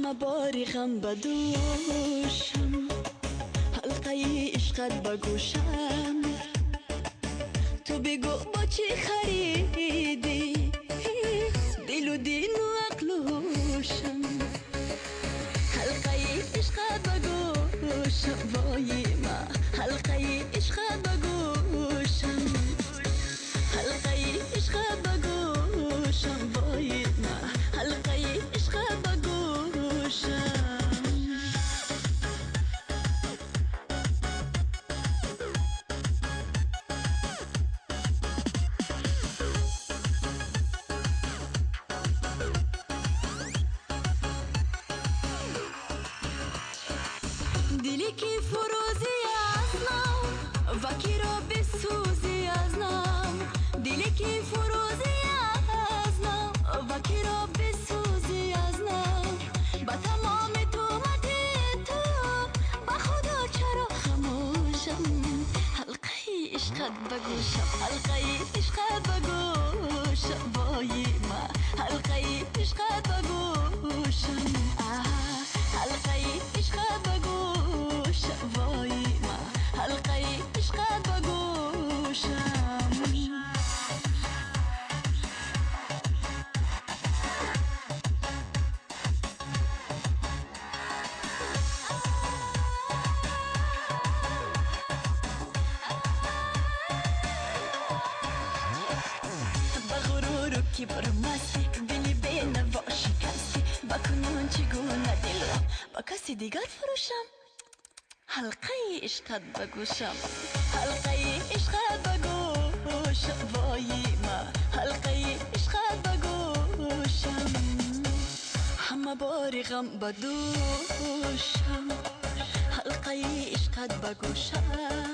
همه باری غم بدوشم، حلقه عشقت بگوشم. تو بگو با چی خریدی دل و دین و عقل و هوشم. حلقه عشقت بگوشم وای ما، حلقه عشقت بگوشم، حلقه عشقت بگوشم وای ما، حلقه عشقت بگوشم. دلی که فروزی از نام و کی را بسوزی از نام، دلی که فروزی از نام و کی را بسوزی از نام. با تمام تومت تو با خدا چرا خموشم. حلقه عشقت بگوشم، حلقه عشقت بگوشم وای ما، حلقه عشقت بگوشم. حلقه عشقت بگوشم وای ما، حلقه عشقت بگوشم. بغرور و کبر مستی دلی به نوا شکستی، بکنون چگونه دل را با کسی دیگر فروشم. حلقه عشقت بگوشم، حلقه عشقت بگوشم وای ما، حلقه عشقت بگوشم. همه بار غم بدوشم، حلقه عشقت بگوشم.